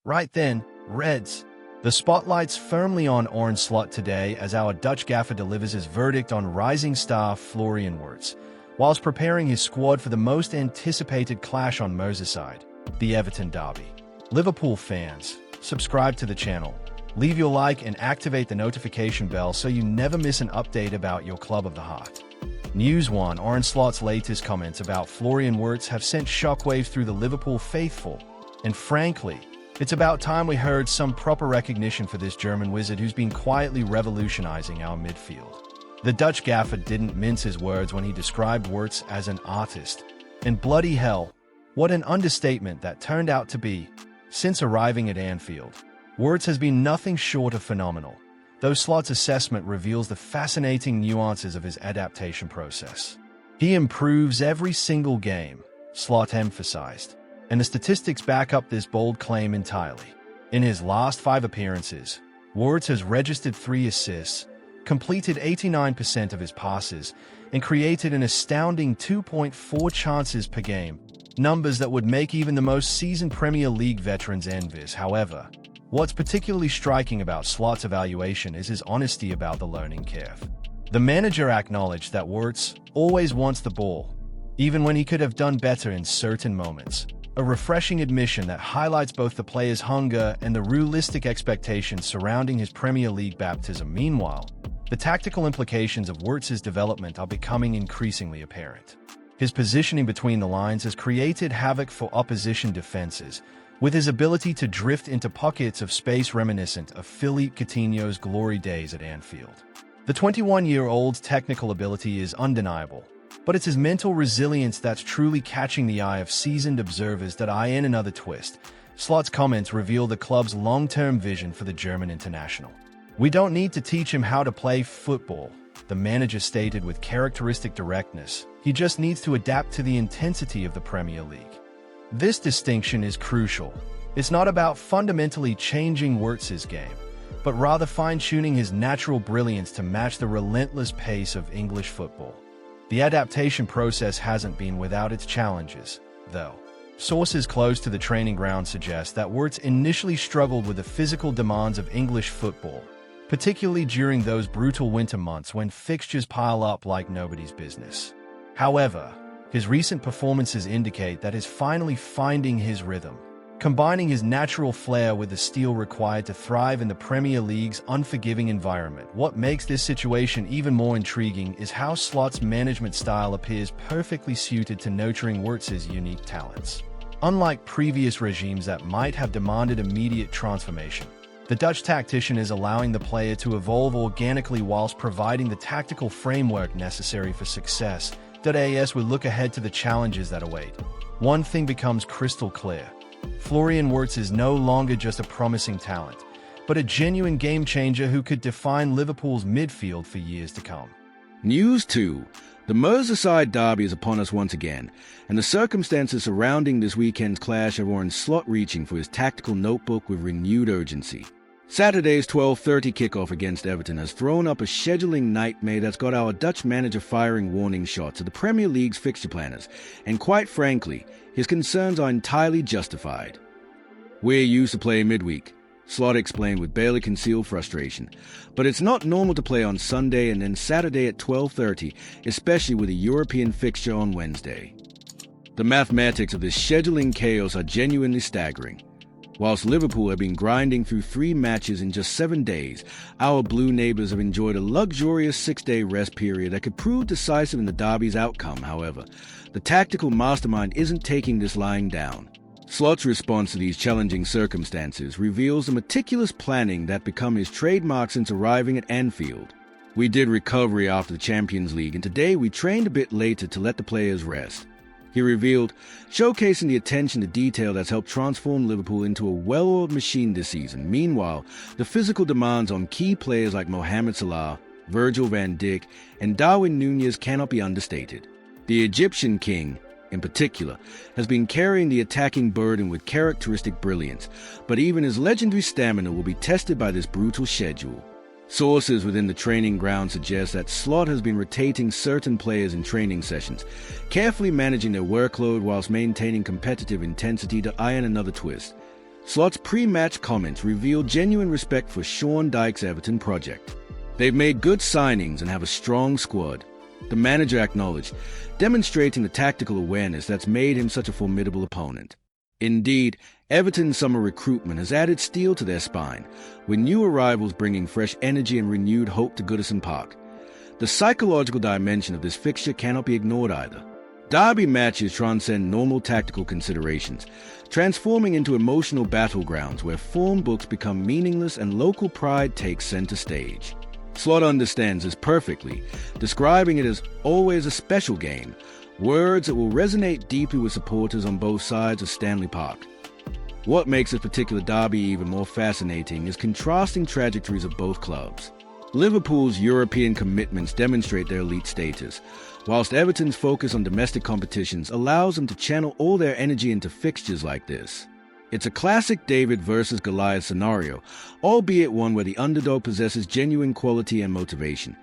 Right then, Reds. The spotlight's firmly on Arne Slot today as our Dutch gaffer delivers his verdict on rising star Florian Wirtz, whilst preparing his squad for the most anticipated clash on Merseyside, the Everton derby. Liverpool fans, subscribe to the channel, leave your like and activate the notification bell so you never miss an update about your club of the heart. News 1. Arne Slot's latest comments about Florian Wirtz have sent shockwaves through the Liverpool faithful, and frankly, it's about time we heard some proper recognition for this German wizard who's been quietly revolutionizing our midfield. The Dutch gaffer didn't mince his words when he described Wirtz as an artist. And bloody hell, what an understatement that turned out to be. Since arriving at Anfield, Wirtz has been nothing short of phenomenal, though Slot's assessment reveals the fascinating nuances of his adaptation process. He improves every single game, Slot emphasized, and the statistics back up this bold claim entirely. In his last 5 appearances, Wirtz has registered 3 assists, completed 89% of his passes, and created an astounding 2.4 chances per game, numbers that would make even the most seasoned Premier League veterans envious. However, what's particularly striking about Slot's evaluation is his honesty about the learning curve. The manager acknowledged that Wirtz always wants the ball, even when he could have done better in certain moments. A refreshing admission that highlights both the player's hunger and the realistic expectations surrounding his Premier League baptism. Meanwhile, the tactical implications of Wirtz's development are becoming increasingly apparent. His positioning between the lines has created havoc for opposition defenses, with his ability to drift into pockets of space reminiscent of Philippe Coutinho's glory days at Anfield. The 21-year-old's technical ability is undeniable, but it's his mental resilience that's truly catching the eye of seasoned observers. In another twist, Slot's comments reveal the club's long-term vision for the German international. "We don't need to teach him how to play football," the manager stated with characteristic directness. "He just needs to adapt to the intensity of the Premier League." This distinction is crucial. It's not about fundamentally changing Wirtz's game, but rather fine-tuning his natural brilliance to match the relentless pace of English football. The adaptation process hasn't been without its challenges, though. Sources close to the training ground suggest that Wirtz initially struggled with the physical demands of English football, particularly during those brutal winter months when fixtures pile up like nobody's business. However, his recent performances indicate that he's finally finding his rhythm, combining his natural flair with the steel required to thrive in the Premier League's unforgiving environment. What makes this situation even more intriguing is how Slot's management style appears perfectly suited to nurturing Wirtz's unique talents. Unlike previous regimes that might have demanded immediate transformation, the Dutch tactician is allowing the player to evolve organically whilst providing the tactical framework necessary for success. As we look ahead to the challenges that await, one thing becomes crystal clear. Florian Wirtz is no longer just a promising talent, but a genuine game-changer who could define Liverpool's midfield for years to come. News 2. The Merseyside derby is upon us once again, and the circumstances surrounding this weekend's clash have Arne Slot reaching for his tactical notebook with renewed urgency. Saturday's 12:30 kickoff against Everton has thrown up a scheduling nightmare that's got our Dutch manager firing warning shots at the Premier League's fixture planners, and quite frankly, his concerns are entirely justified. "We're used to playing midweek," Slot explained with barely concealed frustration, "but it's not normal to play on Sunday and then Saturday at 12:30, especially with a European fixture on Wednesday." The mathematics of this scheduling chaos are genuinely staggering. Whilst Liverpool have been grinding through 3 matches in just 7 days, our blue neighbours have enjoyed a luxurious 6-day rest period that could prove decisive in the derby's outcome. However, the tactical mastermind isn't taking this lying down. Slot's response to these challenging circumstances reveals the meticulous planning that become his trademark since arriving at Anfield. "We did recovery after the Champions League, and today we trained a bit later to let the players rest," he revealed, showcasing the attention to detail that's helped transform Liverpool into a well-oiled machine this season. Meanwhile, the physical demands on key players like Mohamed Salah, Virgil van Dijk, and Darwin Núñez cannot be understated. The Egyptian king, in particular, has been carrying the attacking burden with characteristic brilliance, but even his legendary stamina will be tested by this brutal schedule. Sources within the training ground suggest that Slot has been rotating certain players in training sessions, carefully managing their workload whilst maintaining competitive intensity. To iron another twist, Slot's pre-match comments reveal genuine respect for Sean Dyche's Everton project. They've made good signings and have a strong squad, the manager acknowledged, demonstrating the tactical awareness that's made him such a formidable opponent. Indeed, Everton's summer recruitment has added steel to their spine, with new arrivals bringing fresh energy and renewed hope to Goodison Park. The psychological dimension of this fixture cannot be ignored either. Derby matches transcend normal tactical considerations, transforming into emotional battlegrounds where form books become meaningless and local pride takes center stage. Slot understands this perfectly, describing it as always a special game, words that will resonate deeply with supporters on both sides of Stanley Park. What makes this particular derby even more fascinating is contrasting trajectories of both clubs. Liverpool's European commitments demonstrate their elite status, whilst Everton's focus on domestic competitions allows them to channel all their energy into fixtures like this. It's a classic David versus Goliath scenario, albeit one where the underdog possesses genuine quality and motivation.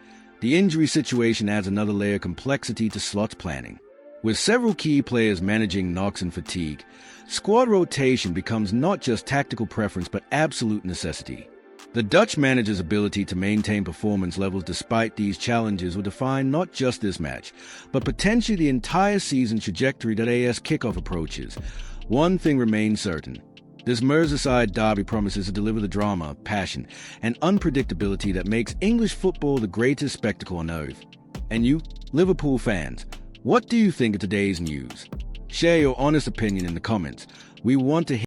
The injury situation adds another layer of complexity to Slot's planning. With several key players managing knocks and fatigue, squad rotation becomes not just tactical preference but absolute necessity. The Dutch manager's ability to maintain performance levels despite these challenges will define not just this match, but potentially the entire season trajectory that AS kickoff approaches. One thing remains certain. This Merseyside derby promises to deliver the drama, passion, and unpredictability that makes English football the greatest spectacle on earth. And you, Liverpool fans, what do you think of today's news? Share your honest opinion in the comments. We want to hear